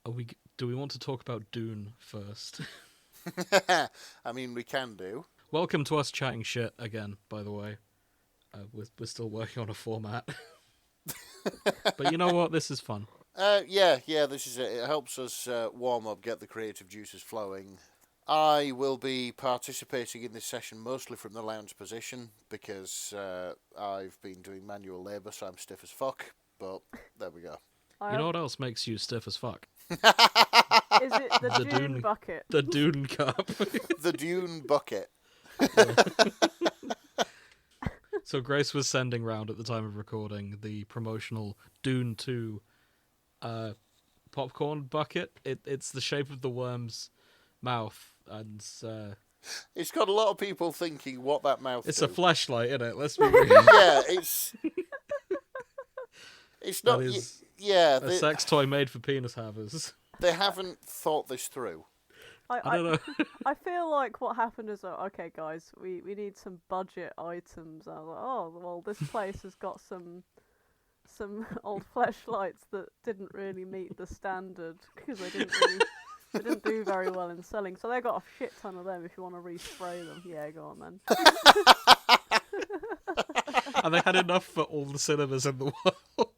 Do we want to talk about Dune first? I mean, we can do. Welcome to us chatting shit again, by the way. We're still working on a format. But you know what? This is fun. Yeah, this is it. It helps us warm up, get the creative juices flowing. I will be participating in this session mostly from the lounge position because I've been doing manual labour, so I'm stiff as fuck. But there we go. You know what else makes you stiff as fuck? Is it the Dune bucket? The Dune cup. The Dune bucket. So Grace was sending round at the time of recording the promotional Dune 2 popcorn bucket. It's the shape of the worm's mouth, and It's got a lot of people thinking what that mouth it's do. a fleshlight, isn't it? Let's be real. Yeah, it's not. That is Yeah, a sex toy made for penis havers. they haven't thought this through. I don't know. I feel like what happened is, okay, guys, we need some budget items. I was like, oh, well, this place has got some old fleshlights that didn't really meet the standard because they didn't do very well in selling. So they got a shit ton of them. If you want to respray them, yeah, go on then. And they had enough for all the cinemas in the world.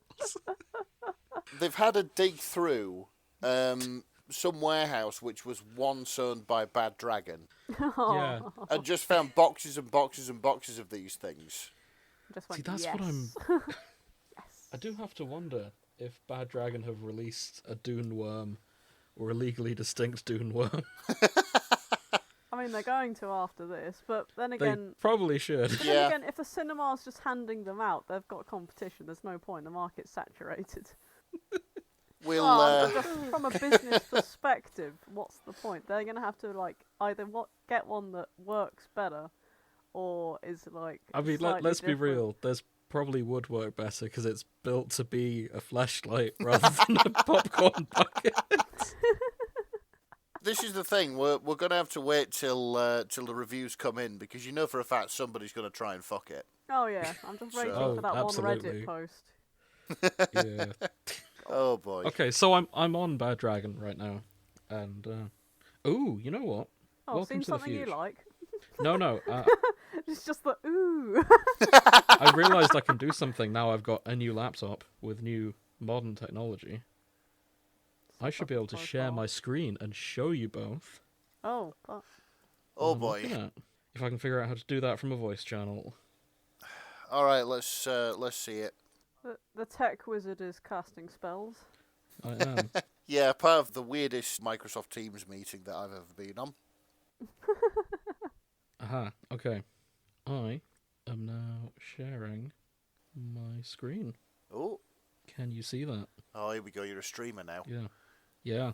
They've had to dig through some warehouse which was once owned by Bad Dragon, Yeah. and just found boxes and boxes and boxes of these things. Just went, See, that's yes. what I'm... Yes. I do have to wonder if Bad Dragon have released a Dune worm or a legally distinct Dune worm. I mean, they're going to after this, but then They again, probably should. but Yeah. then again, if the cinema's just handing them out, they've got competition. There's no point. The market's saturated. We'll Well, just from a business perspective, what's the point? They're gonna have to either get one that works better, or is I mean, slightly let's be different. real. There's probably would work better because it's built to be a flashlight rather than a popcorn bucket. This is the thing. We're gonna have to wait till the reviews come in because you know for a fact somebody's gonna try and fuck it. Oh yeah, I'm just waiting Oh, for that absolutely. one Reddit post. Yeah. Oh boy. Okay, so I'm on Bad Dragon right now, and ooh, you know what? Oh, Welcome seems to the something you future. like. No. It's just the ooh. I realised I can do something now. I've got a new laptop with new modern technology. I should be able to share my screen and show you both. Oh, fuck. Oh what I'm boy. looking at. If I can figure out how to do that from a voice channel. All right, let's see it. The tech wizard is casting spells. I am. Yeah, part of the weirdest Microsoft Teams meeting that I've ever been on. Aha, okay. I am now sharing my screen. Oh, Can you see that? here we go. You're a streamer now. Yeah. Yeah.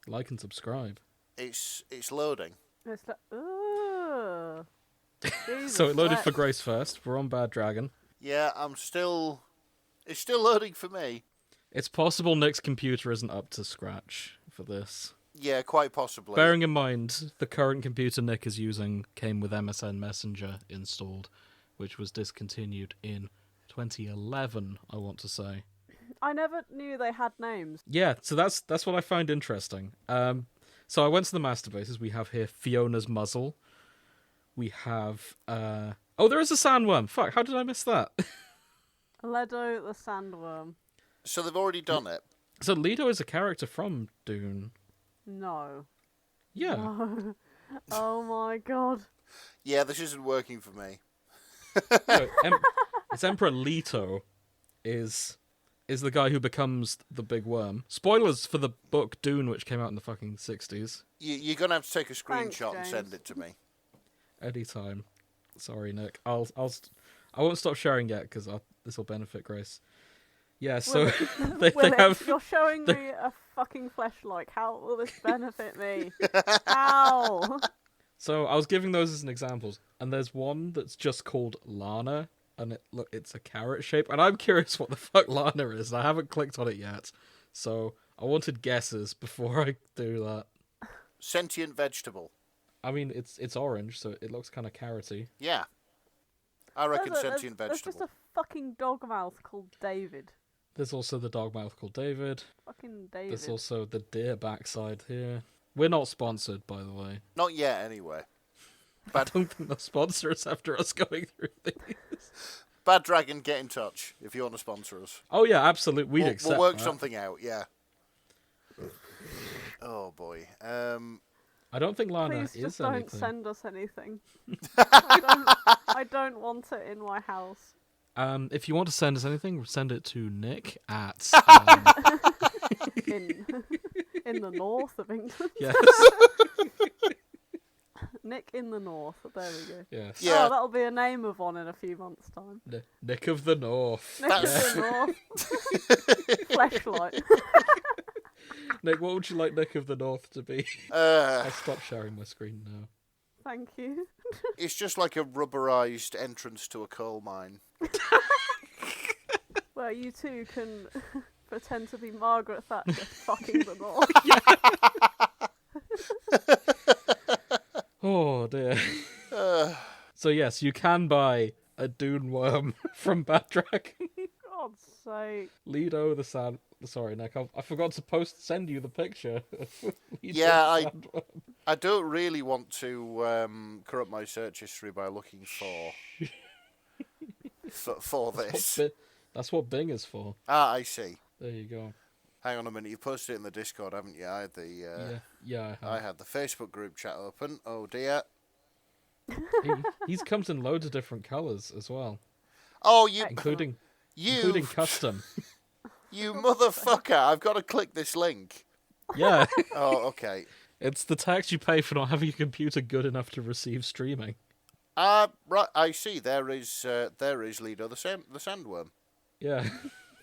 Like and subscribe. It's loading. It's like, ugh. Jesus, So it loaded for that- Grace first. We're on Bad Dragon. Yeah, it's still loading for me. It's possible Nick's computer isn't up to scratch for this. Yeah, quite possibly. Bearing in mind, the current computer Nick is using came with MSN Messenger installed, which was discontinued in 2011, I want to say. I never knew they had names. Yeah, so that's what I find interesting. So I went to the master bases. We have here Fiona's muzzle. We have oh, there is a sandworm. Fuck, how did I miss that? Ledo the sandworm. So they've already done it. So Leto is a character from Dune. No. Yeah. No. Oh my god. Yeah, this isn't working for me. So, it's Emperor Leto is the guy who becomes the big worm. Spoilers for the book Dune, which came out in the fucking 60s. You're gonna have to take a Thanks, screenshot and James. send it to me. Anytime. Sorry, Nick. I won't stop sharing yet because this will benefit Grace. Yeah, so they Will have. you're showing me a fucking fleshlight. How will this benefit me? How? So I was giving those as an examples, and there's one that's just called Lana, and it's a carrot shape, and I'm curious what the fuck Lana is. And I haven't clicked on it yet, so I wanted guesses before I do that. Sentient vegetable. I mean, it's orange, so it looks kind of carroty. Yeah. I reckon There's sentient there's vegetable. just a fucking dog mouth called David. There's also the dog mouth called David. Fucking David. There's also the deer backside here. We're not sponsored, by the way. Not yet, anyway. I don't think they'll sponsor us after us going through these. Bad Dragon, get in touch if you want to sponsor us. Oh yeah, absolutely. We'd accept We'll work that. something out, yeah. Oh boy. I don't think Lana Please is just anything. don't send us anything. I don't want it in my house. If you want to send us anything, send it to Nick at. In the north of England. Yes. Nick in the north. There we go. Yes. Yeah. Oh, that'll be a name of one in a few months' time. Nick of the North. Nick of the north. Fleshlight. Nick, what would you like Nick of the North to be? Uh, I'll stop sharing my screen now. Thank you. it's just like a rubberized entrance to a coal mine. Where you two can pretend to be Margaret Thatcher fucking the north. Oh dear. So yes, you can buy a Dune worm from Bad Dragon. God's sake. Lido the sand. Sorry, Nick. I forgot to send you the picture. Lido Yeah, the sandworm. I don't really want to corrupt my search history by looking for this. That's what Bing is for. Ah, I see. There you go. Hang on a minute, you posted it in the Discord, haven't you? I had the Yeah. I had the Facebook group chat open. Oh dear. He's comes in loads of different colours as well, Oh, you including you custom. you motherfucker! I've got to click this link. Yeah, Oh, okay. it's the tax you pay for not having a computer good enough to receive streaming. Right. I see. There is Lido the sandworm. Yeah.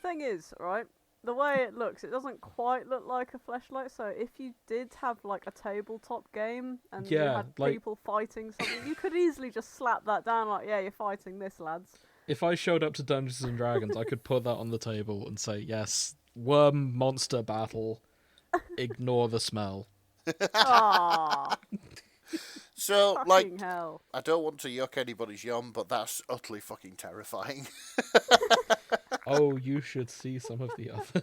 Thing is, right, the way it looks, it doesn't quite look like a fleshlight. So if you did have like a tabletop game and you Yeah, had like- people fighting something, you could easily just slap that down like, yeah, you're fighting this, lads. If I showed up to Dungeons and Dragons, I could put that on the table and say, yes, worm monster battle. Ignore the smell. Ah, So, fucking like, hell. I don't want to yuck anybody's yum, but that's utterly fucking terrifying. Oh, you should see some of the other.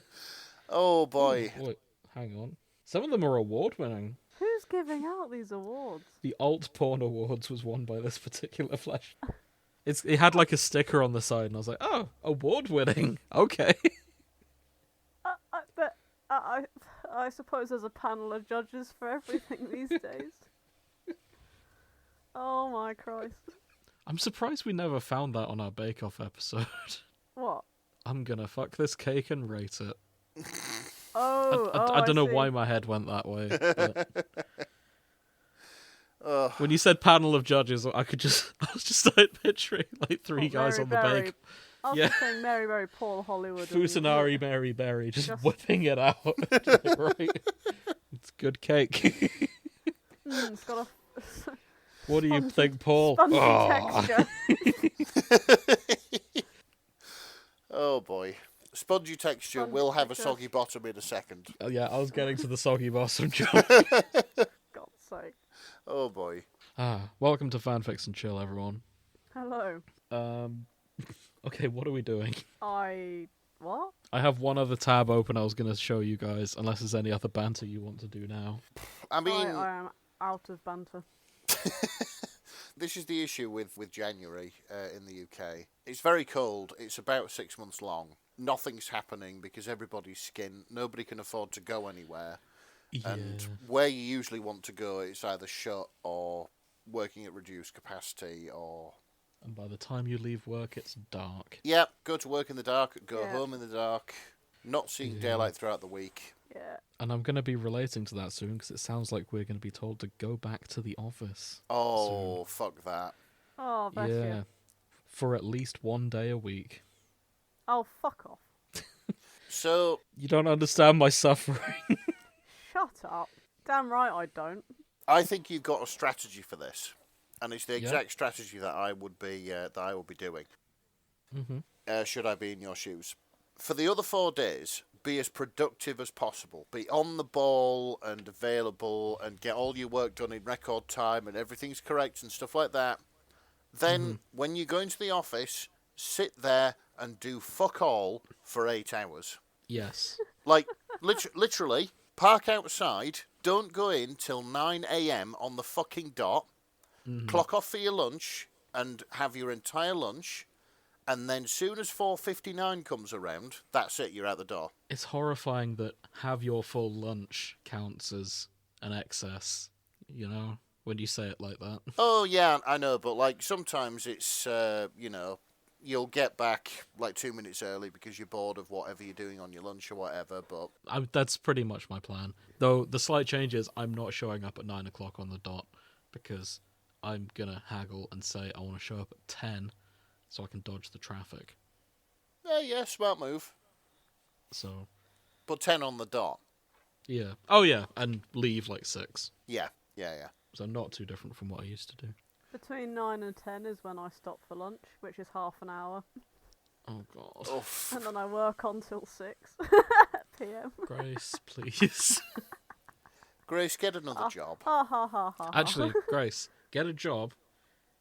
Oh boy. Wait, hang on. Some of them are award-winning. Who's giving out these awards? The Alt Porn Awards was won by this particular flesh. It had like a sticker on the side, and I was like, oh, award-winning. Okay. But I suppose there's a panel of judges for everything these days. Oh my Christ. I'm surprised we never found that on our Bake Off episode. What? I'm gonna fuck this cake and rate it. Oh, I don't know see. why my head went that way. But Ugh. when you said panel of judges, I was just started picturing like three guys on the bake. I was Yeah. just saying Mary, very Paul Hollywood. and- Fusanari Mary Berry, just Just- whipping it out. Like, right. It's good cake. It's got a What do you Spongy- think, Paul? spongy Oh. texture. Oh boy. Spongy texture Spongy will have a texture. soggy bottom in a second. Oh, yeah, I was getting to the soggy bottom joke. God's sake. Oh boy. Welcome to Fanfics and Chill, everyone. Hello. Okay, what are we doing? What? I have one other tab open I was going to show you guys, unless there's any other banter you want to do now. I mean, I am out of banter. this is the issue with January in the UK. It's very cold. It's about 6 months long. Nothing's happening because everybody's skint. Nobody can afford to go anywhere. Yeah. And where you usually want to go, it's either shut or working at reduced capacity or... And by the time you leave work, it's dark. Yep, go to work in the dark, go Yeah. home in the dark, not seeing Yeah. daylight throughout the week. Yeah. And I'm going to be relating to that soon, because it sounds like we're going to be told to go back to the office. Oh, fuck that. Oh, bless Yeah. you. For at least one day a week. Oh, fuck off. So, You don't understand my suffering. Shut up. Damn right I don't. I think you've got a strategy for this. And it's the Yeah. exact strategy that I would be doing. Mm-hmm. Should I be in your shoes? For the other 4 days, be as productive as possible. Be on the ball and available and get all your work done in record time and everything's correct and stuff like that. Then, when you go into the office, sit there and do fuck all for 8 hours. Yes. Like, literally, park outside, don't go in till 9 a.m. on the fucking dot, clock off for your lunch, and have your entire lunch, and then soon as 4:59 comes around, that's it, you're out the door. It's horrifying that have your full lunch counts as an excess, you know, when you say it like that. Oh, yeah, I know, but, like, sometimes it's, you know, you'll get back, like, 2 minutes early because you're bored of whatever you're doing on your lunch or whatever, but... That's pretty much my plan. Though the slight change is I'm not showing up at 9 o'clock on the dot because I'm going to haggle and say I want to show up at 10 so I can dodge the traffic. Yeah, smart move. So... But 10 on the dot. Yeah. Oh, yeah, and leave like 6. Yeah. So not too different from what I used to do. Between 9 and 10 is when I stop for lunch, which is half an hour. Oh, God. Oof. And then I work on till 6 p.m. Grace, please. Grace, get another job. Ha ha ha ha. Actually, Grace, get a job.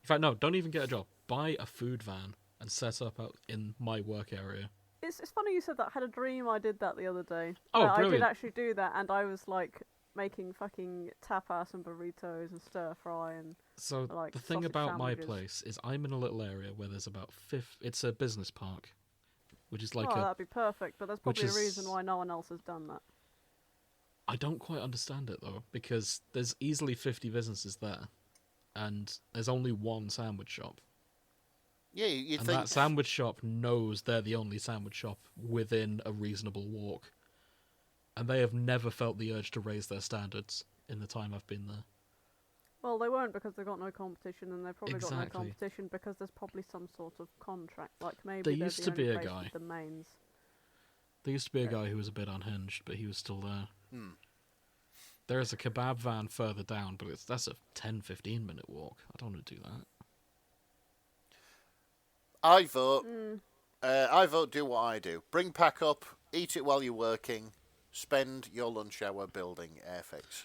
In fact, no, don't even get a job. Buy a food van and set up out in my work area. It's funny you said that. I had a dream I did that the other day. Oh, I brilliant. did actually do that, and I was like making fucking tapas and burritos and stir fry and So like the thing sausage about my sandwiches. place is I'm in a little area where there's about it's a business park, which is like that'd be perfect, but there's which probably a is- reason why no one else has done that. I don't quite understand it though, because there's easily 50 businesses there, and there's only one sandwich shop. Yeah, you'd And think... that sandwich shop knows they're the only sandwich shop within a reasonable walk. And they have never felt the urge to raise their standards in the time I've been there. Well, they won't because they've got no competition, and they've probably got no Exactly. competition because there's probably some sort of contract. Like maybe There they're used the to only be a place guy. with the mains. There used to be a guy who was a bit unhinged, but he was still there. There is a kebab van further down, but that's a 10-15 minute walk. I don't want to do that. I vote do what I do. Bring pack up, eat it while you're working, spend your lunch hour building airfix.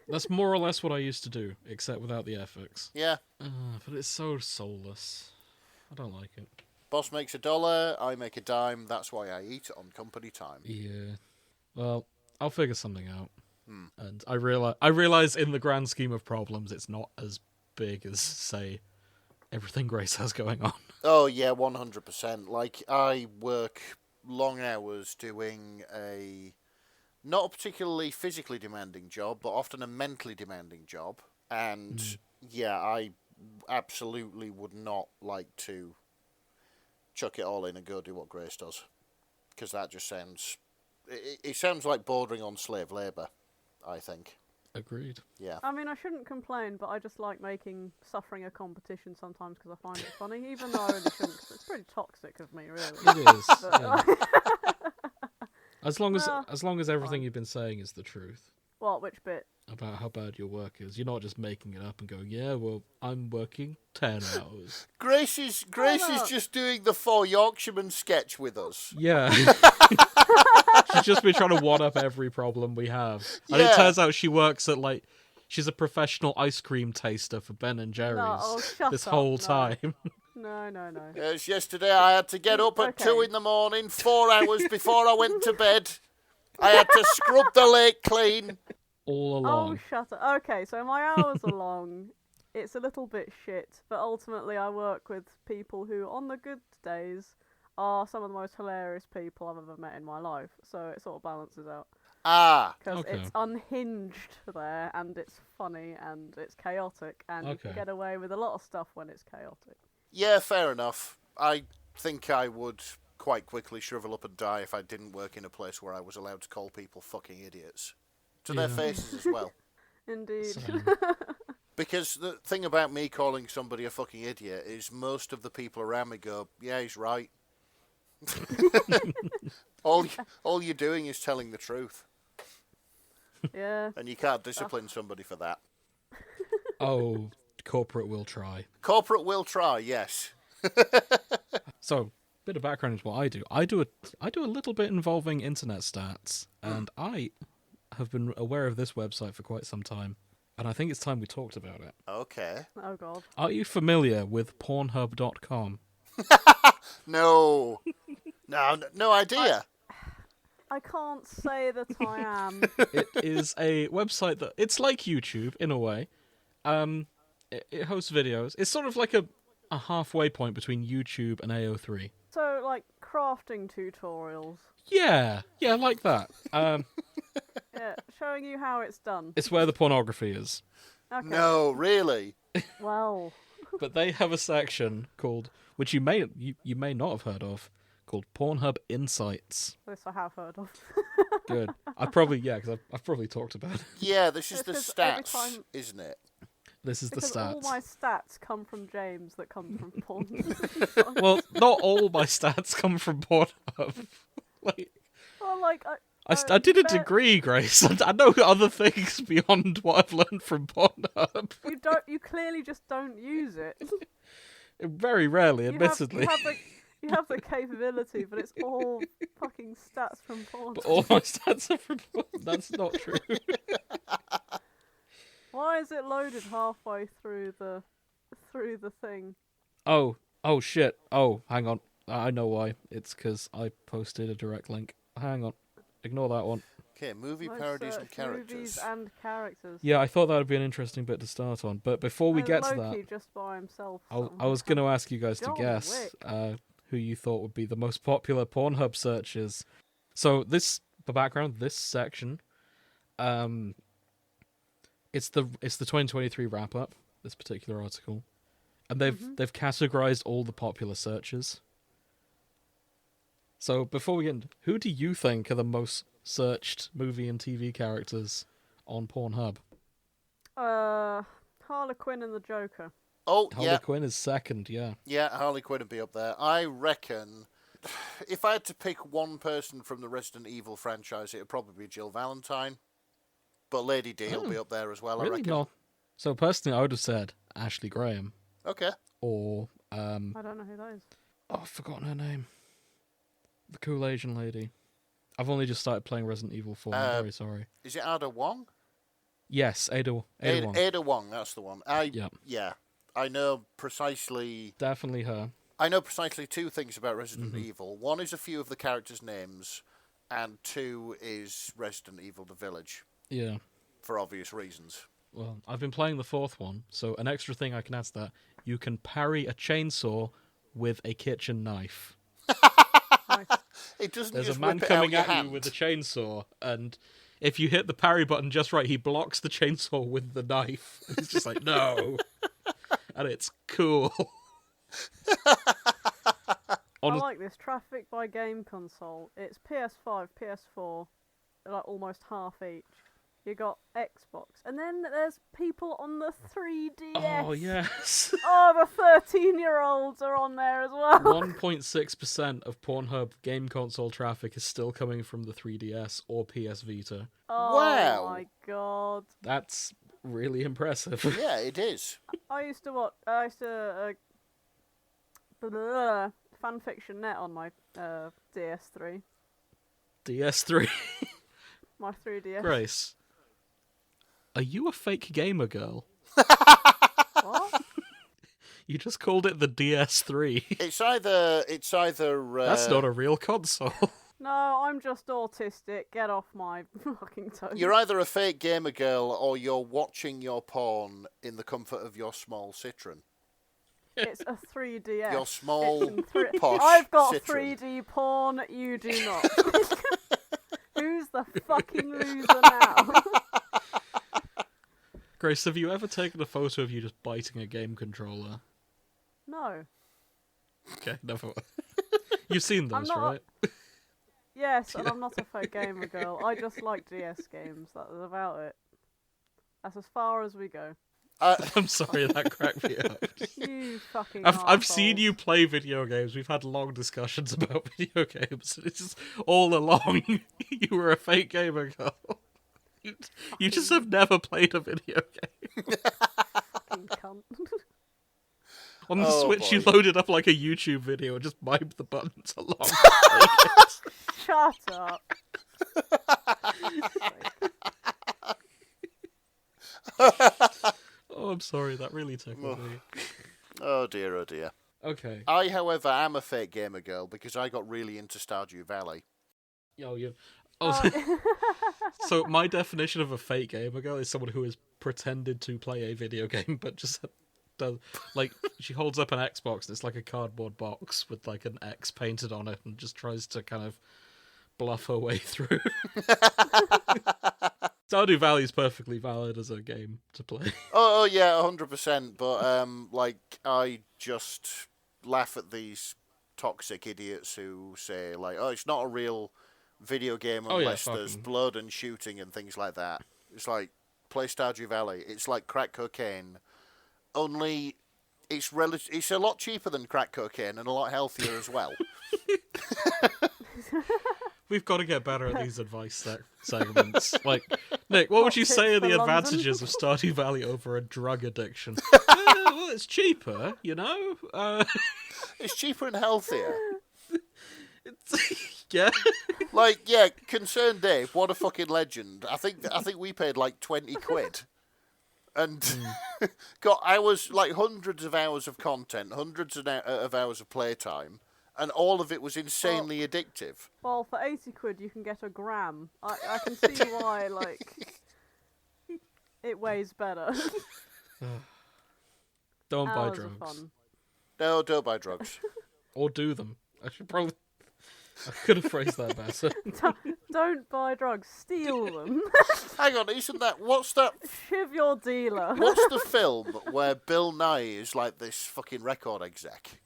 That's more or less what I used to do, except without the FX. Yeah. But it's so soulless. I don't like it. Boss makes $1, I make a dime. That's why I eat on company time. Yeah. Well, I'll figure something out. And I realize in the grand scheme of problems, it's not as big as, say, everything Grace has going on. Oh, yeah, 100%. Like, I work long hours doing not a particularly physically demanding job, but often a mentally demanding job. And, yeah, I absolutely would not like to chuck it all in and go do what Grace does. Because that just sounds... It sounds like bordering on slave labour, I think. Agreed. Yeah. I mean, I shouldn't complain, but I just like making suffering a competition sometimes because I find it funny, even though I really shouldn't. 'Cause it's pretty toxic of me, really. It is. But, Yeah. As long Well, as everything fine. you've been saying is the truth What? Which bit? about how bad your work is, you're not just making it up and going, yeah, well, I'm working 10 hours. Grace is just doing the Four Yorkshiremen sketch with us. Yeah. She's just been trying to one-up every problem we have. And Yeah. it turns out she works at, like, she's a professional ice cream taster for Ben & Jerry's oh, shut this up, whole no. time. No. Yes, yesterday I had to get up at 2 Okay. in the morning, 4 hours before I went to bed. I had to scrub the lake clean. All Oh, along. shut up. Okay, so my hours are long. It's a little bit shit, but ultimately I work with people who, on the good days, are some of the most hilarious people I've ever met in my life. So it sort of balances out. Ah, Because Okay. it's unhinged there, and it's funny, and it's chaotic, and you can Okay. get away with a lot of stuff when it's chaotic. yeah, fair enough. I think I would quite quickly shrivel up and die if I didn't work in a place where I was allowed to call people fucking idiots. To their Yeah. faces as well. Indeed. Same. Because the thing about me calling somebody a fucking idiot is most of the people around me go, yeah, he's right. all you're doing is telling the truth. Yeah. And you can't discipline somebody for that. Oh, corporate will try. Corporate will try, yes. So, bit of background into what I do. I do a little bit involving internet stats, and I have been aware of this website for quite some time, and I think it's time we talked about it. Okay. Oh god. Are you familiar with Pornhub.com? No. No idea. I can't say that I am. It is a website that it's like YouTube in a way. It hosts videos. It's sort of like a halfway point between YouTube and AO3. So, like, crafting tutorials. Yeah, like that. Yeah, showing you how it's done. It's where the pornography is. Okay. No, really. Well, But they have a section called, which you may not have heard of, called Pornhub Insights. this I have heard of. Good. Because I've probably talked about it. Yeah, this is It's the 'cause every stats, time- isn't it? This is the Because all stats. my stats come from James that come from porn. Well, not all my stats come from Pornhub. Like, Well, like, I did a bet degree, Grace. I know other things beyond what I've learned from Pornhub. You clearly just don't use it. Very rarely, You have, admittedly. you have the capability, but it's all fucking stats from porn. But all my stats are from porn. That's not true. Why is it loaded halfway through the thing? Oh shit. Oh, hang on. I know why. It's because I posted a direct link. Hang on. Ignore that one. Okay, movie No parodies and search, characters. Movies and characters. Yeah, I thought that would be an interesting bit to start on. But before we get to Loki that, just by himself. I was going to ask you guys to John guess Wick. who you thought would be the most popular Pornhub searches. So the background, this section, it's the 2023 wrap up. This particular article, and they've categorized all the popular searches. So before we get into, who do you think are the most searched movie and TV characters on Pornhub? Harley Quinn and the Joker. Oh, Harley yeah. Quinn is second, yeah. Yeah, Harley Quinn would be up there. I reckon if I had to pick one person from the Resident Evil franchise, it would probably be Jill Valentine. But Lady D will be up there as well, I Really reckon. not. So personally, I would have said Ashley Graham Okay. or I don't know who that is. oh, I've forgotten her name. The cool Asian lady. I've only just started playing Resident Evil 4. I'm very sorry. Is it Ada Wong? Yes, Ada Wong. Ada Wong, that's the one. Yep. Yeah. I know precisely Definitely her. I know precisely two things about Resident Evil. One is a few of the characters' names, and two is Resident Evil The Village, Yeah. for obvious reasons. Well, I've been playing the fourth one, so an extra thing I can add to that, you can parry a chainsaw with a kitchen knife. Nice. It doesn't There's just a man whip it out coming your at hand. you with a chainsaw, and if you hit the parry button just right, he blocks the chainsaw with the knife. It's just like, no. And it's cool. I like this. Traffic by game console. It's PS5, PS4, like almost half each. You got Xbox, and then there's people on the 3DS. Oh, yes. Oh, the 13-year-olds are on there as well. 1.6% of Pornhub game console traffic is still coming from the 3DS or PS Vita. Oh Wow. my god. That's really impressive. Yeah, it is. I used to fanfiction net on my DS3. DS3. My 3DS. Grace, are you a fake gamer girl? What? You just called it the DS3. It's either That's not a real console. No, I'm just autistic. Get off my fucking toes. you're either a fake gamer girl or you're watching your porn in the comfort of your small Citroen. It's a 3DS. Your small It's posh I've got Citroen. 3D porn, you do not. Who's the fucking loser now? Grace, have you ever taken a photo of you just biting a game controller? No. Okay, never mind. You've seen I'm those, not- right? Yes, and I'm not a fake gamer girl. I just like DS games. That's about it. That's as far as we go. I'm sorry, that cracked me up. You fucking I've seen arseholes. you play video games. We've had long discussions about video games. It's just all along you were a fake gamer girl. You just have never played a video game. Fucking cunt. On the Oh, Switch, you boy. loaded up like a YouTube video and just miming the buttons along. Shut up. Oh, I'm sorry, that really tickled me. Oh dear, oh dear. Okay. I, however, am a fake gamer girl because I got really into Stardew Valley. Oh, yeah. Oh, so my definition of a fake gamer girl is someone who has pretended to play a video game, but just does, like, she holds up an Xbox and it's like a cardboard box with like an X painted on it and just tries to kind of bluff her way through. Stardew Valley is perfectly valid as a game to play. Oh yeah, 100%. But like I just laugh at these toxic idiots who say like, "Oh, it's not a real video game unless there's blood and shooting and things like that." It's like play Stardew Valley. It's like crack cocaine, only it's it's a lot cheaper than crack cocaine and a lot healthier as well. We've got to get better at these advice segments. Like, Nick, what would you say are the advantages of Stardew Valley over a drug addiction? Well, it's cheaper, you know? It's cheaper and healthier. Yeah. Like, yeah, Concerned Dave, what a fucking legend. I think we paid like 20 quid. And got hours, like hundreds of hours of content, hundreds of hours of playtime. And all of it was insanely addictive. Well, for 80 quid you can get a gram. I can see why, like, it weighs better. Don't buy Hours drugs. of fun. No, don't buy drugs. Or do them. I could have phrased that better. Don't buy drugs, steal them. Hang on, what's that? Shiv your dealer. What's the film where Bill Nye is like this fucking record exec?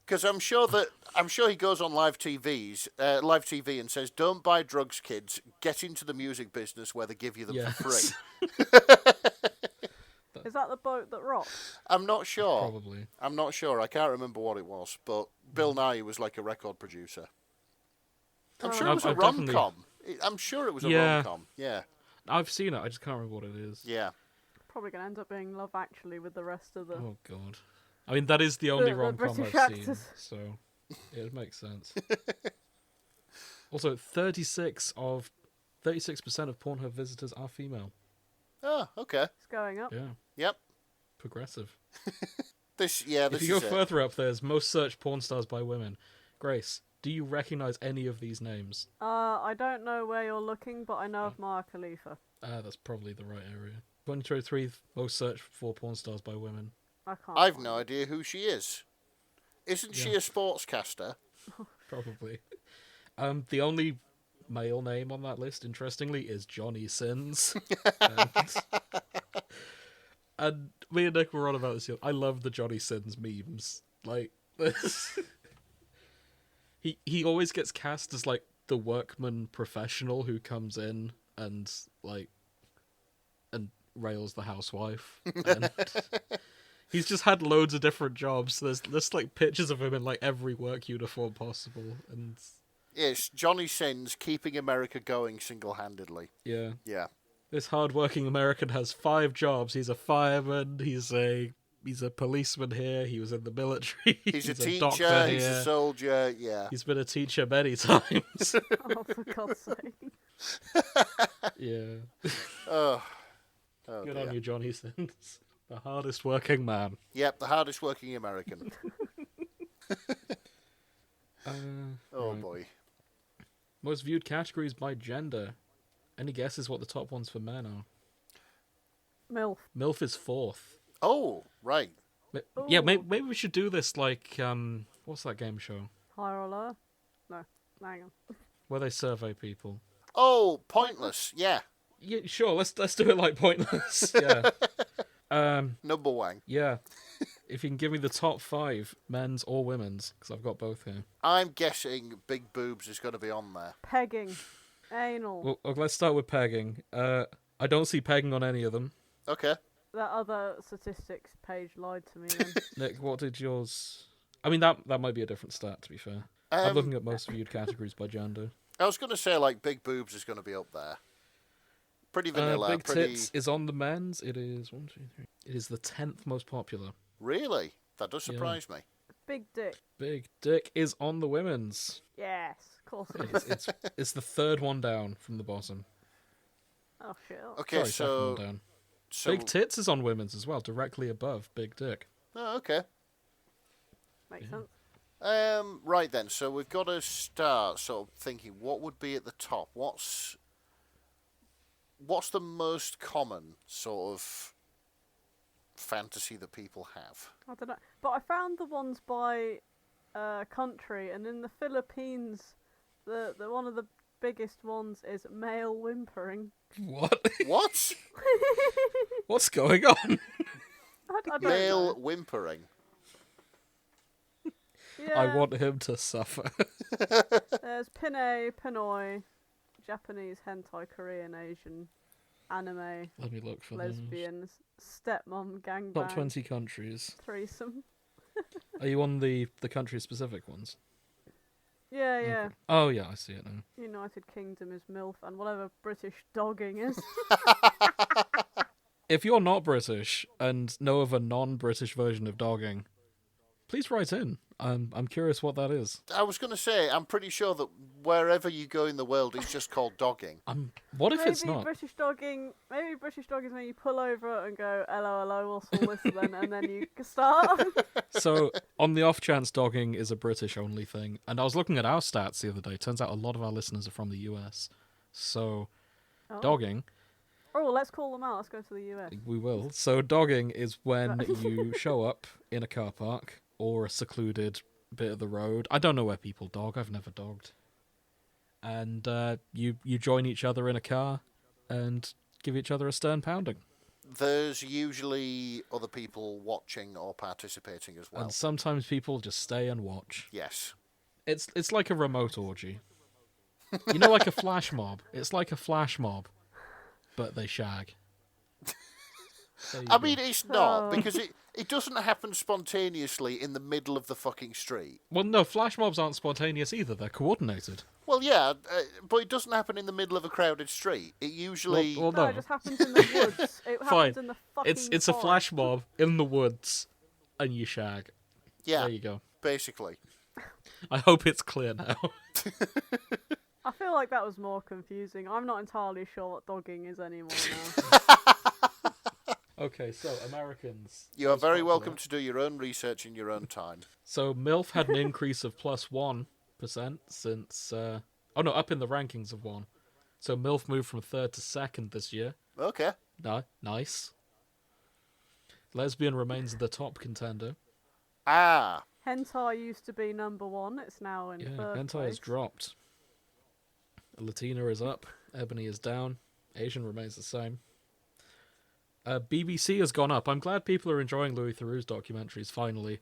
Because I'm sure he goes on live TV and says, "Don't buy drugs, kids. Get into the music business where they give you them for free." Is that the boat that rocked? I'm not sure. Probably. I'm not sure. I can't remember what it was, but Bill Nye was like a record producer. I'm sure it was a rom-com. I'm sure it was a rom-com. Yeah. I've seen it. I just can't remember what it is. Yeah. Probably going to end up being Love Actually with the rest of the... Oh, God. I mean, that is the only rom-com I've British seen, actors. so it makes sense. Also, 36% of Pornhub visitors are female. Oh, okay. It's going up. Yeah. Yep. Progressive. If you go further up, there's most searched porn stars by women. Grace, do you recognise any of these names? I don't know where you're looking, but I know of Maya Khalifa. That's probably the right area. 2023 most searched for porn stars by women. I've no idea who she is. Isn't she a sportscaster? Probably. The only male name on that list, interestingly, is Johnny Sins. And me and Nick were on about this. I love the Johnny Sins memes. Like this. He always gets cast as like the workman professional who comes in and rails the housewife. And he's just had loads of different jobs. There's like pictures of him in like every work uniform possible, and yes, Johnny Sins keeping America going single-handedly. Yeah. This hard-working American has 5 jobs. He's a fireman. He's a policeman here. He was in the military. He's a teacher. Doctor he's here. A soldier. Yeah. He's been a teacher many times. Oh, for God's sake. Yeah. Oh Good dear. on you, Johnny Sins. The hardest working man. Yep, the hardest working American. Right. Boy. Most viewed categories by gender. Any guesses what the top ones for men are? MILF. MILF is 4th. Oh, right. Yeah, maybe we should do this like, what's that game show? Higher or lower? No, hang on. Where they survey people. Oh, Pointless. Yeah. Yeah, sure. Let's do it like Pointless. Yeah. Number one. Yeah. If you can give me the top 5, men's or women's, because I've got both here. I'm guessing Big Boobs is going to be on there. Pegging. Anal. Well, let's start with pegging. I don't see pegging on any of them. Okay. That other statistics page lied to me then. Nick, what did yours... I mean, that might be a different stat, to be fair. I'm looking at most viewed categories by gender. I was going to say, like, Big Boobs is going to be up there. Pretty vanilla. Big Tits is on the men's. It is 1, 2, 3. It is the 10th most popular. Really? That does surprise me. Big dick. Big Dick is on the women's. Yes, of course it is. It's the 3rd one down from the bottom. Oh, shit. Okay, Sorry, 2nd one down. Big Tits is on women's as well, directly above Big Dick. Oh, okay. Makes Yeah. sense. Right then, so we've got to start sort of thinking what would be at the top. What's the most common sort of fantasy that people have? I don't know, but I found the ones by country, and in the Philippines, the one of the biggest ones is male whimpering. What? What? What's going on? I don't Male know. whimpering. Yeah. I want him to suffer. There's Pinay, Pinoy, Japanese, hentai, Korean, Asian, anime, Let me look for those. lesbians, stepmom, gangbang, Top 20 countries. threesome. Are you on the country-specific ones? Yeah, yeah. Okay. Oh, yeah, I see it now. United Kingdom is MILF, and whatever British dogging is. If you're not British and know of a non-British version of dogging, please write in. I'm curious what that is. I was going to say, I'm pretty sure that wherever you go in the world, it's just called dogging. What if maybe it's not? British dogging is when you pull over and go, hello, what's all this then? And then you start. So, on the off chance dogging is a British-only thing, and I was looking at our stats the other day. Turns out a lot of our listeners are from the US. So, Oh. dogging... Oh, let's call them out. Let's go to the US. We will. So dogging is when you show up in a car park or a secluded bit of the road. I don't know where people dog. I've never dogged. And you join each other in a car and give each other a stern pounding. There's usually other people watching or participating as well. And sometimes people just stay and watch. Yes. It's like a remote orgy. You know, like a flash mob. It's like a flash mob, but they shag. I mean, it's not, Oh. because it doesn't happen spontaneously in the middle of the fucking street. Well, no, flash mobs aren't spontaneous either. They're coordinated. Well, yeah, but it doesn't happen in the middle of a crowded street. It usually... Well, No, no. it just happens in the woods. It Fine. happens in the fucking It's a forest. flash mob in the woods, and you shag. yeah, There you go. basically. I hope it's clear now. I feel like that was more confusing. I'm not entirely sure what dogging is anymore now. Okay, so Americans. You are most very popular. welcome to do your own research in your own time. So MILF had an increase of plus 1% since. Up in the rankings of 1. So MILF moved from 3rd to 2nd this year. Okay. Nice. Lesbian remains the top contender. Ah, Hentai used to be number 1. It's now in Yeah, third hentai place. has dropped. Latina is up. Ebony is down. Asian remains the same. BBC has gone up. I'm glad people are enjoying Louis Theroux's documentaries finally.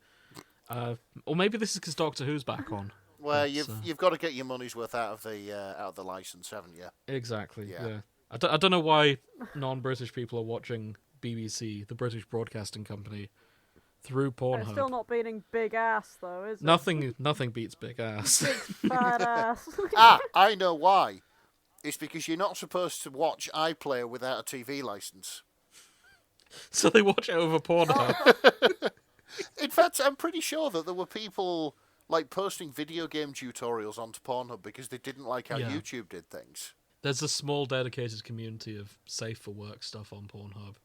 Or maybe this is because Doctor Who's back on. well, It's, you've got to get your money's worth out of the license, haven't you? Exactly. Yeah. Yeah. I don't know why non-British people are watching BBC, the British Broadcasting Company, through Pornhub. It's still not beating big ass though, is it? Nothing beats big ass. Big fat ass. I know why. It's because you're not supposed to watch iPlayer without a TV license. So they watch it over Pornhub. In fact, I'm pretty sure that there were people like posting video game tutorials onto Pornhub because they didn't like how Yeah. YouTube did things. There's a small dedicated community of safe for work stuff on Pornhub.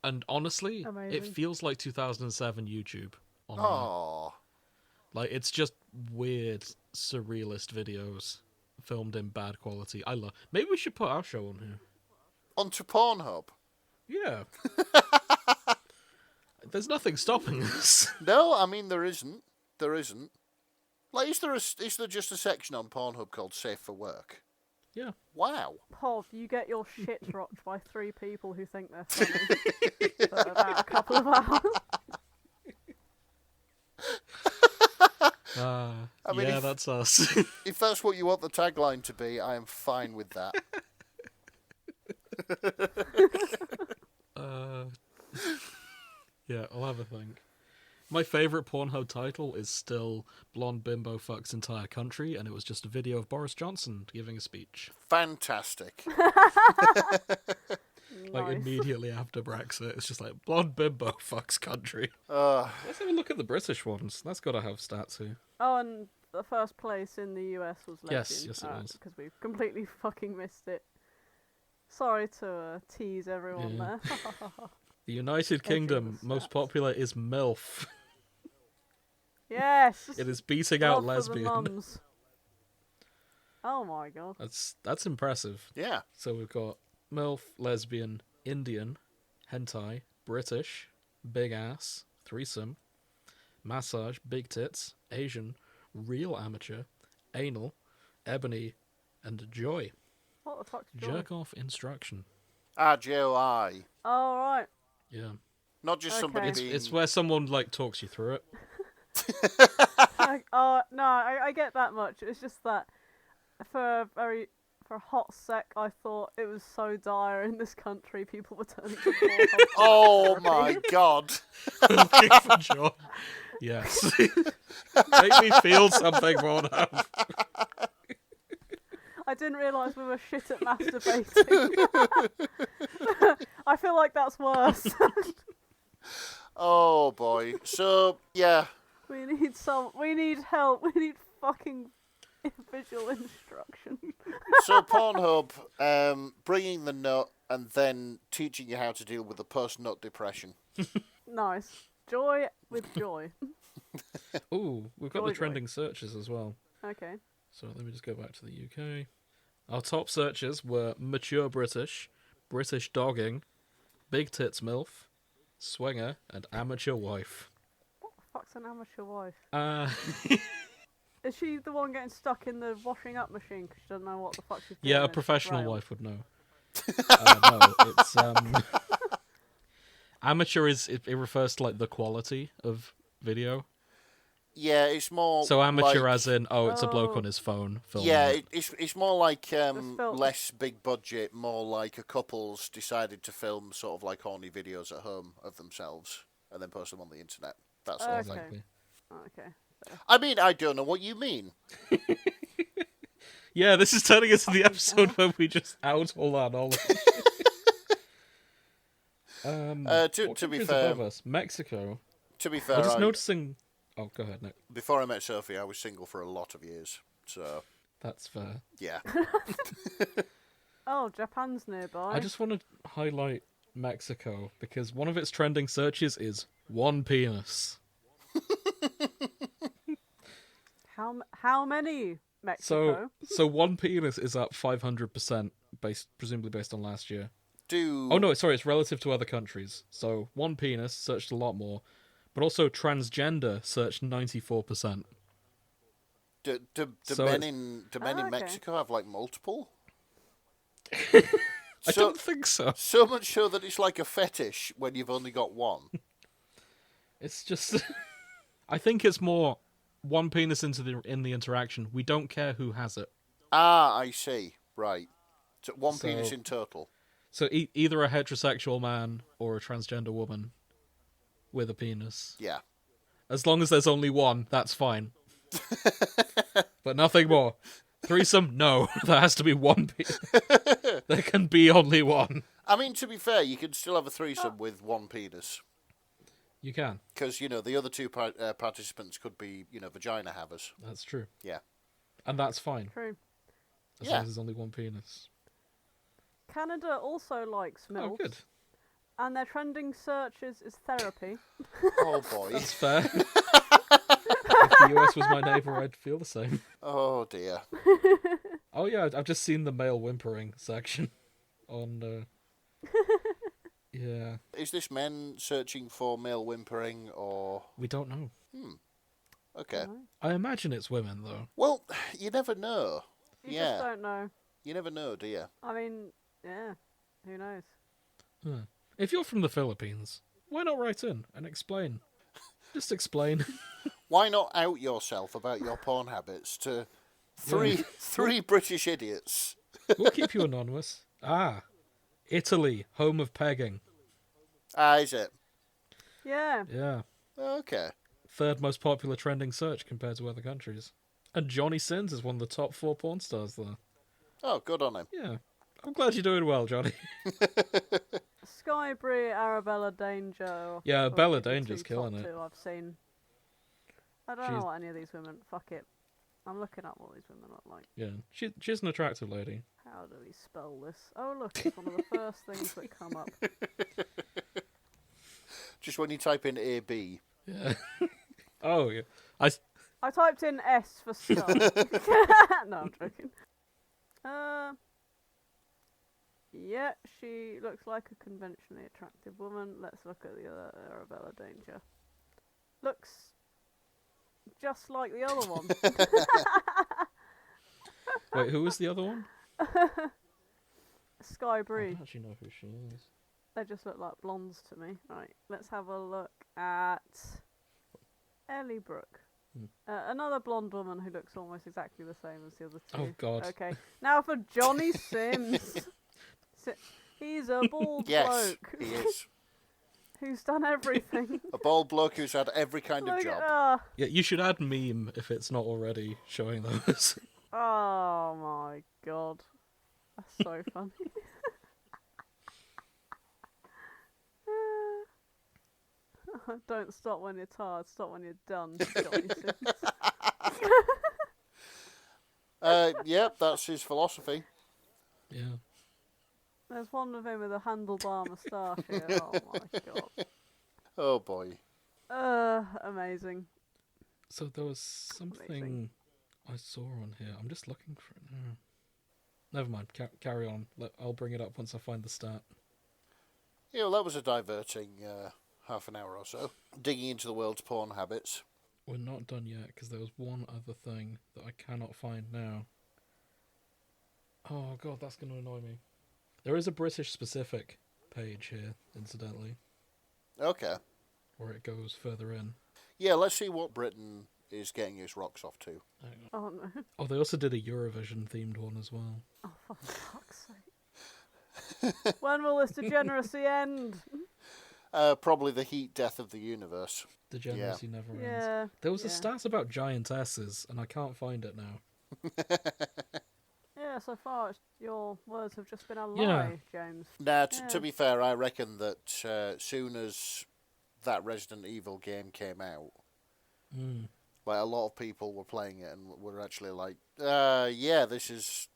And honestly, it Amazing. feels like 2007 YouTube on there. Oh, Like, it's just weird, surrealist videos filmed in bad quality. I love. Maybe we should put our show on here. onto Pornhub. Yeah. There's nothing stopping us. No, I mean there isn't. There isn't. Like, is there just a section on Pornhub called Safe for Work? Yeah. Wow. Pov, you get your shit rocked by 3 people who think they're funny for about a couple of hours. I mean, yeah, if- that's us. If that's what you want the tagline to be, I am fine with that. Yeah, I'll have a think. My favourite Pornhub title is still Blonde Bimbo Fucks Entire Country, and it was just a video of Boris Johnson giving a speech. Fantastic. Like, Nice. immediately after Brexit. It's just like, Blonde Bimbo Fucks Country. Uh, Let's have a look at the British ones. That's got to have stats here. Oh, and the first place in the US was lesbian. Yes, it was. Because we've completely fucking missed it. Sorry to tease everyone Yeah. there. The United Kingdom, the most stats. popular is MILF. Yes. It is beating out Love for the lesbian. mums. Oh my god. That's impressive. Yeah. So we've got MILF, lesbian, Indian, hentai, British, big ass, threesome, massage, big tits, Asian, real amateur, anal, ebony, and joy. What the fuck's joy? Jerk off instruction. RJOI. Oh right. Yeah. Not just somebody Okay. being... It's where someone like talks you through it. I get that much. It's just that for a hot sec, I thought it was so dire in this country. People were turning to Pornhub. Oh my god. Looking for joy. Yes. Make me feel something, Pornhub. I didn't realise we were shit at masturbating. I feel like that's worse. Oh boy. So, yeah. We need help. We need fucking visual instruction. So Pornhub, bringing the nut and then teaching you how to deal with the post-nut depression. Nice. Joy with joy. Ooh, we've got Joy, the joy. trending searches as well. Okay. So let me just go back to the UK. Our top searches were mature British, British dogging, big tits MILF, swinger, and amateur wife. What the fuck's an amateur wife? Uh, Is she the one getting stuck in the washing up machine because she doesn't know what the fuck she's doing? yeah, a and she's professional frail? wife would know. No, it's amateur it refers to like the quality of video. Yeah, it's more. So amateur like, as in it's a bloke Oh. on his phone filming. Yeah, it. it's more like film. less big budget, more like a couple's decided to film sort of like horny videos at home of themselves and then post them on the internet. That sort of thing. Exactly. Okay. I mean, I don't know what you mean. Yeah, this is turning into the episode where we just out all our knowledge. To What be countries fair, above us? Mexico. to be fair, I'm just noticing. Oh, go ahead, Nick. before I met Sophie, I was single for a lot of years. So That's fair. yeah, Oh, Japan's nearby. I just want to highlight Mexico because one of its trending searches is one penis. How many Mexico? So one penis is up 500%, presumably based on last year. do Oh no, sorry, it's relative to other countries. So one penis searched a lot more, but also transgender searched 94%. do So men it's- in okay. Mexico have like multiple? I So- don't think so. So much so that it's like a fetish when you've only got one. It's just, I think it's more one penis in the interaction. We don't care who has it. Ah, I see. Right. So one penis So- in total. So either a heterosexual man or a transgender woman with a penis. Yeah. As long as there's only one, that's fine. But nothing more. Threesome? No. There has to be one penis. There can be only one. I mean, to be fair, you can still have a threesome with one penis. You can. Because, the other two participants could be, vagina havers. That's true. Yeah. And that's fine. True. As Yeah. long as there's only one penis. Canada also likes MILFs. Oh, good. And their trending search is therapy. Oh, boy. That's fair. If the US was my neighbour, I'd feel the same. Oh, dear. Oh yeah, I've just seen the male whimpering section on. Yeah, Is this men searching for male whimpering or... we don't know. Okay. I imagine it's women though. Well, you never know. You Yeah. just don't know. You never know, do you? I mean, yeah. Who knows? Huh. If you're from the Philippines, why not write in and explain? Just explain. Why not out yourself about your porn habits to three British idiots? We'll keep you anonymous. Italy, home of pegging. Ah, is it? Yeah. Yeah, Okay. third most popular trending search compared to other countries. And Johnny Sins is one of the top 4 porn stars there. Oh, good on him. Yeah, I'm glad you're doing well, Johnny. Skybri, Arabella Danger. Yeah, are Bella the Danger's two killing top it. two I've seen. I don't She's- know what any of these women. Fuck it. I'm looking up what these women look like. Yeah, she's an attractive lady. How do we spell this? Oh look, it's one of the first things that come up. Just when you type in AB. Yeah. Oh, yeah. I I typed in S for Sky. No, I'm joking. Yeah, she looks like a conventionally attractive woman. Let's look at the other Arabella Danger. Looks just like the other one. wait, who was the other one? Sky I Bree. don't actually know who she is. They just look like blondes to me. Right, let's have a look at Ellie Brooke. Another blonde woman who looks almost exactly the same as the other two. Oh God. Okay, now for Johnny Sims. He's a bald Yes, bloke he is. who's done everything. A bald bloke who's had every kind of Look job. at Yeah, you should add meme if it's not already showing those. oh my god. That's so funny. Don't stop when you're tired, stop when you're done. Johnny Sims. Yep, that's his philosophy. Yeah. There's one of him with a handlebar moustache here. Oh my god. Oh boy. Amazing. So there was something I saw on here. I'm just looking for it now. Never mind. Carry on. I'll bring it up once I find the stat. Yeah, well, that was a diverting half an hour or so. Digging into the world's porn habits. We're not done yet because there was one other thing that I cannot find now. Oh god, that's going to annoy me. There is a British specific page here, incidentally, Okay. where it goes further in. Yeah, let's see what Britain is getting his rocks off to. Hang on. Oh no. Oh, they also did a Eurovision themed one as well. Oh, for fuck's sake. When will this degeneracy end? Probably the heat death of the universe. Degeneracy never ends. Yeah. There was a yeah. stat about giantesses, and I can't find it now. Yeah, so far your words have just been a lie, Yeah. James. Now, Yeah. to be fair, I reckon that soon as that Resident Evil game came out, like a lot of people were playing it and were actually like, yeah, this is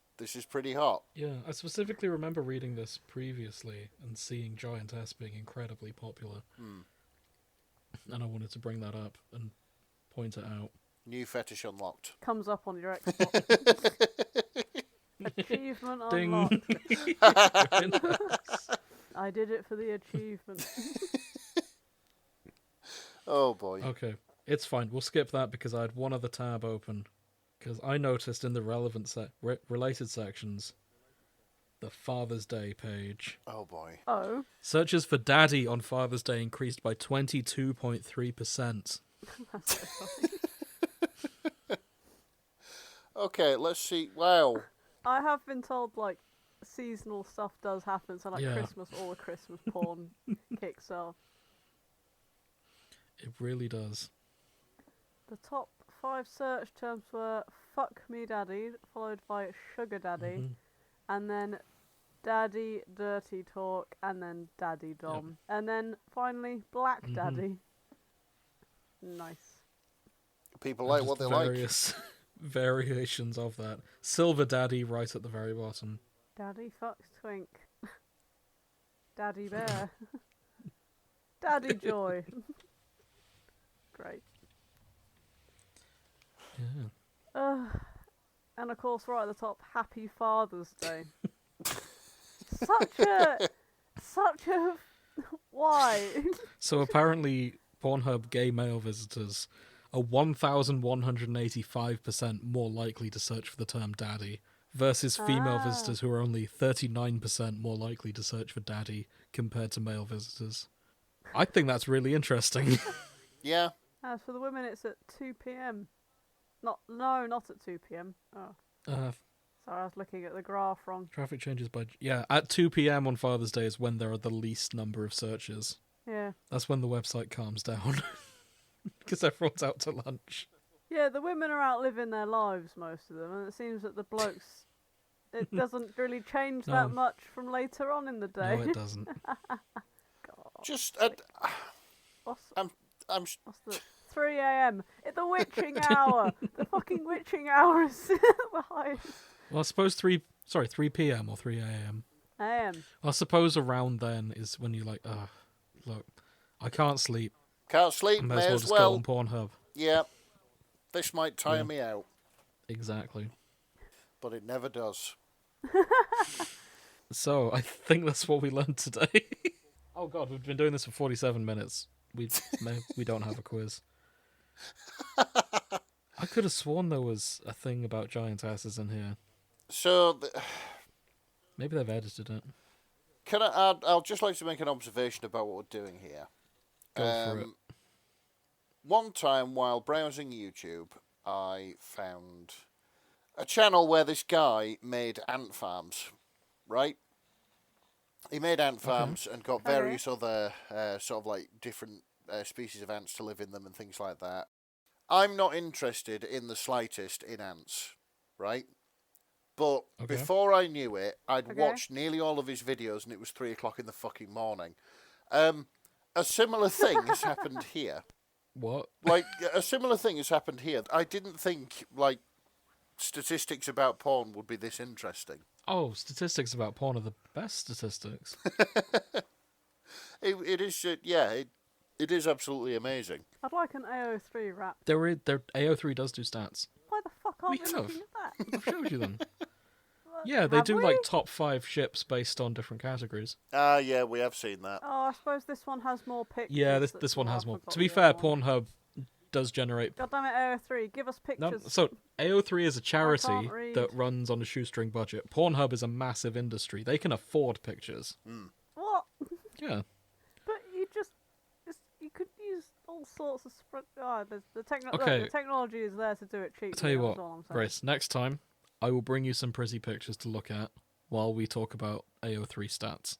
pretty hot. Yeah, I specifically remember reading this previously and seeing giantess being incredibly popular. And I wanted to bring that up and point it out. New fetish unlocked. Comes up on your Xbox. Achievement Ding! unlocked. I did it for the achievement. Oh boy. Okay, it's fine. We'll skip that because I had one other tab open. Because I noticed in the relevant related sections, the Father's Day page. Oh boy. Oh. Searches for daddy on Father's Day increased by 22.3%. That's so funny. Okay, let's see. Wow. I have been told, like, seasonal stuff does happen, so, like, Yeah. Christmas, all the Christmas porn kicks off. It really does. The top 5 search terms were fuck me daddy, followed by sugar daddy, and then daddy dirty talk, and then daddy dom. And then finally black daddy. Nice. People like And what they just like. various variations of that. Silver daddy right at the very bottom. Daddy fucks twink. Daddy bear. Daddy joy. Great. Yeah. And of course, right at the top, Happy Father's Day. such a, why? So apparently, Pornhub gay male visitors are 1,185% more likely to search for the term daddy versus female visitors who are only 39% more likely to search for daddy compared to male visitors. I think that's really interesting. Yeah. As for the women, it's at 2 p.m. Not at 2 p.m. Oh, sorry, I was looking at the graph wrong. Traffic changes by... Yeah, at 2 p.m. on Father's Day is when there are the least number of searches. Yeah. That's when the website calms down. Because everyone's out to lunch. Yeah, the women are out living their lives, most of them, and it seems that the blokes, it doesn't really change No. that much from later on in the day. No, it doesn't. God, Just, what's I'm the 3 a.m. The witching hour. The fucking witching hour is the highest. Well, I suppose 3 p.m. or 3 a.m. A.m. I suppose around then is when you're like, look, I can't sleep. can't sleep. I may May as well as just well. go on Pornhub. Yeah. This might tire Yeah. me out, Exactly. but it never does. So, I think that's what we learned today. Oh god, we've been doing this for 47 minutes. We don't have a quiz. I could have sworn there was a thing about giant asses in here. So, Maybe they've edited it. I'll just like to make an observation about what we're doing here. Go for it. One time while browsing YouTube, I found a channel where this guy made ant farms, right? He made ant farms and got various other sort of like different species of ants to live in them and things like that. I'm not interested in the slightest in ants, right? But before I knew it, I'd watched nearly all of his videos and it was 3 o'clock in the fucking morning. A similar thing has happened here. What? Like, a similar thing has happened here. I didn't think, like, statistics about porn would be this interesting. Oh, statistics about porn are the best statistics. It is, it is absolutely amazing. I'd like an AO3 rap. AO3 does do stats. Why the fuck aren't We we have. looking at that? I've showed you them. Yeah, they Have do we? like top 5 ships based on different categories. Yeah, we have seen that. Oh, I suppose this one has more pictures. Yeah, this that's one why has I more. forgot To be the fair, other one. Pornhub does generate. God damn it, AO3, give us No, pictures. so AO3 is a charity can't read. that runs on a shoestring budget. Pornhub is a massive industry. They can afford pictures. What? Yeah. But you could use all sorts of the Okay. technology is there to do it cheaply. I'll tell you that's what, all I'm saying. Grace, next time I will bring you some pretty pictures to look at while we talk about AO3 stats.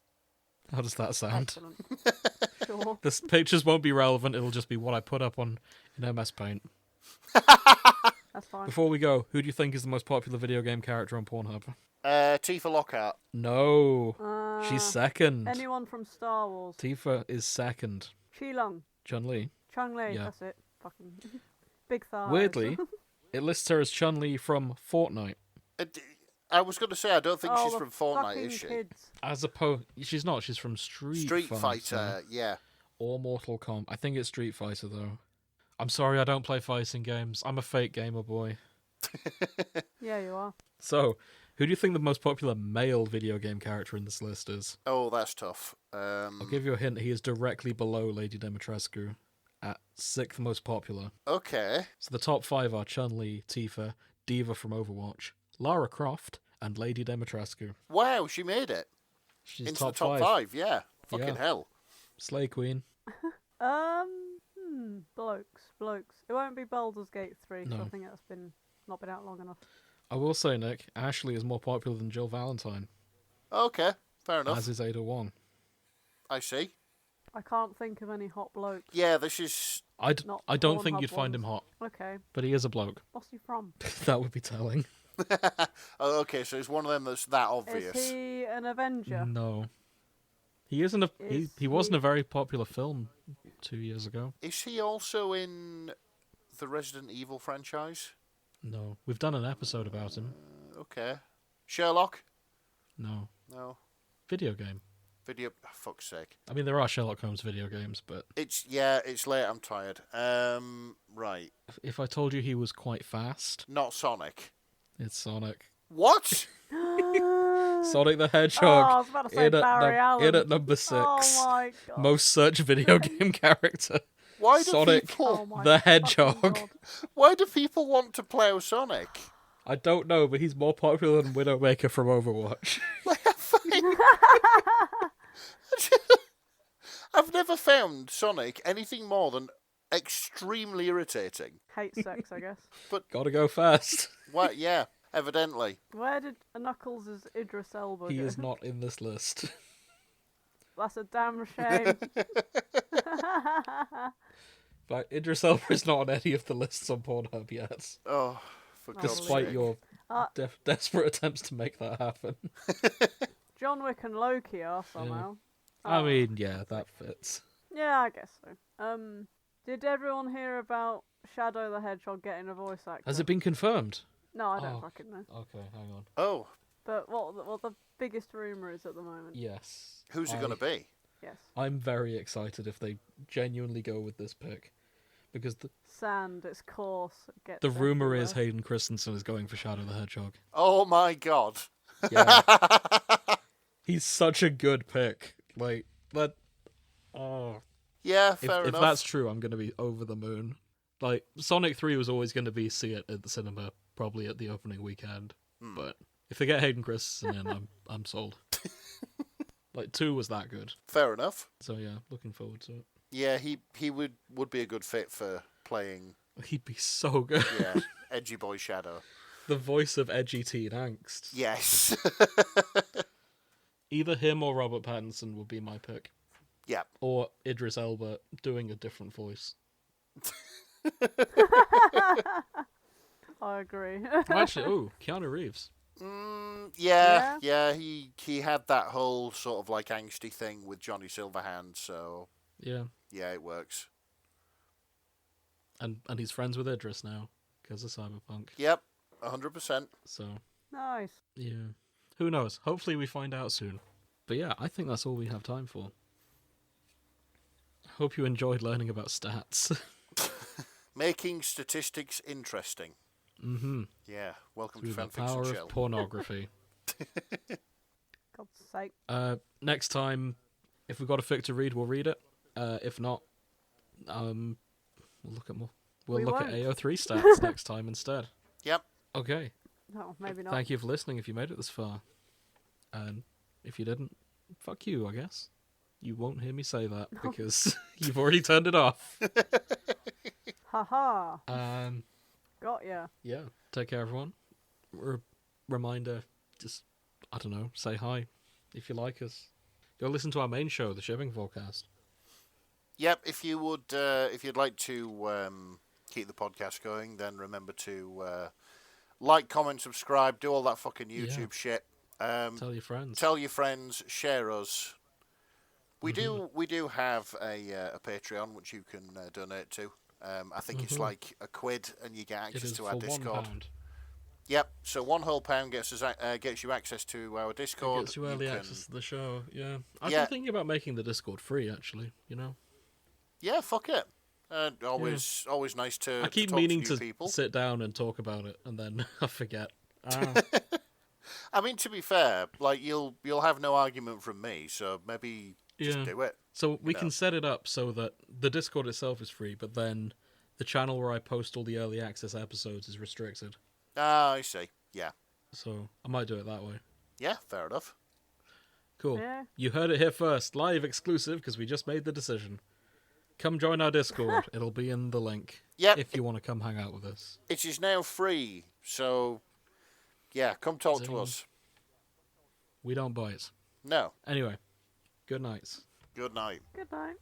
How does that sound? Excellent. Sure. The pictures won't be relevant, it'll just be what I put up in MS Paint. That's fine. Before we go, who do you think is the most popular video game character on Pornhub? Tifa Lockhart. No, she's second. Anyone from Star Wars? Tifa is second. Chilung. Chun-Li. Chun-Li, Yeah. that's it. Fucking big thighs. Weirdly, it lists her as Chun-Li from Fortnite. I was going to say, I don't think Oh, she's the from Fortnite, fucking is she? Kids. As opposed, she's not. She's from Street Fighter, yeah. or Mortal Kombat. I think it's Street Fighter though. I'm sorry, I don't play fighting games. I'm a fake gamer boy. Yeah, you are. So, who do you think the most popular male video game character in this list is? Oh, that's tough. I'll give you a hint. He is directly below Lady Dimitrescu at 6th most popular. Okay. So the top 5 are Chun-Li, Tifa, Diva from Overwatch, Lara Croft, and Lady Dimitrescu. Wow, she made it. She's Into top the top 5. five, yeah. Fucking Yeah. hell. Slay Queen. Blokes. It won't be Baldur's Gate 3 because No. I think that's not been out long enough. I will say, Nick, Ashley is more popular than Jill Valentine, Okay, fair enough. as is Ada Wong. I see. I can't think of any hot blokes. Yeah, this is... I Not don't think Pornhub you'd find him ones. hot, Okay, but he is a bloke. what's he from? That would be telling. Oh, okay, so it's one of them that's that obvious. Is he an Avenger? No. He isn't he wasn't a very popular film 2 years ago. Is he also in the Resident Evil franchise? No. We've done an episode about him. Okay. Sherlock? No. No. Video game. Video... Oh, fuck's sake. I mean, there are Sherlock Holmes video games, but It's late, I'm tired. Right. if I told you he was quite fast, Not Sonic. it's Sonic. What? Sonic the Oh, I Hedgehog. was about to say in, Barry Allen. in at number 6. Oh my god. Most searched video game character. Why do Sonic people... Oh my the fucking Hedgehog. God. Why do people want to plough Sonic? I don't know, but he's more popular than Widowmaker from Overwatch. I've never found Sonic anything more than extremely irritating. Hate sex, I guess. Gotta go fast. Why? Yeah, evidently. Where did Knuckles' Idris Elba He go? is not in this list. That's a damn shame. But Idris Elba is not on any of the lists on Pornhub yet, Oh, for God's despite sake. your Uh, desperate attempts to make that happen. John Wick and Loki are somehow. I Oh. mean, yeah, that fits. Yeah, I guess so. Did everyone hear about Shadow the Hedgehog getting a voice actor? Has it been confirmed? No, I don't Oh. fucking know. Okay, hang on. Oh, But what the biggest rumour is at the moment? Yes. who's it going to be? Yes. I'm very excited if they genuinely go with this pick. because Sand, it's coarse. It gets the rumor is everywhere. Hayden Christensen is going for Shadow the Hedgehog. Oh my god. Yeah, he's such a good pick. Like that. Oh, Yeah, if fair enough. that's true, I'm gonna be over the moon. Like Sonic 3 was always going to be see it at the cinema, probably at the opening weekend. But if they get Hayden Christensen in, I'm sold. Like 2 was that good. Fair enough. So yeah, looking forward to it. Yeah, he would be a good fit for playing. He'd be so good. Yeah, edgy boy Shadow. The voice of edgy teen angst. Yes. Either him or Robert Pattinson would be my pick. Yeah. Or Idris Elba doing a different voice. I agree. Actually, Keanu Reeves. Yeah. He had that whole sort of like angsty thing with Johnny Silverhand, so Yeah. yeah, it works. And he's friends with Idris now because of Cyberpunk. Yep, 100%. So Nice. yeah, who knows? Hopefully we find out soon. But yeah, I think that's all we have time for. Hope you enjoyed learning about stats. Making statistics interesting. Mm-hmm. Yeah, welcome Through to the Fanfiction power Shell. of pornography. God's sake. Next time, if we've got a fic to read, we'll read it. If not, we'll look at more. We'll We look won't. at AO3 stats next time instead. Yep. Okay. No, maybe not. Thank you for listening if you made it this far. And if you didn't, fuck you, I guess. You won't hear me say that because you've already turned it off. Haha. Got ya. Yeah. Take care, everyone. Reminder, just, I don't know, say hi if you like us. Go listen to our main show, The Shipping Forecast. Yep, if you would, if you'd like to keep the podcast going, then remember to like, comment, subscribe, do all that fucking YouTube shit. Tell your friends. Tell your friends, share us. We do have a Patreon which you can donate to. I think it's like £1 and you get It access is to our for Discord. £1. Yep, so one whole pound gets you access to our Discord. It gets you early access to the show, yeah. I've Yeah. been thinking about making the Discord free, actually, you know? Yeah, fuck it. Always nice to I keep talk meaning to to people. sit down and talk about it, and then I forget. I mean, to be fair, like you'll have no argument from me, so maybe just do it. So we can set it up so that the Discord itself is free, but then the channel where I post all the early access episodes is restricted. Ah, I see. Yeah. So I might do it that way. Yeah, fair enough. Cool. Yeah. You heard it here first, live exclusive, because we just made the decision. Come join our Discord. It'll be in the link. Yep. If you want to come hang out with us. It is now free, so yeah, come talk to Zing. us. We don't bite. No. Anyway, good nights. Good night. Good night.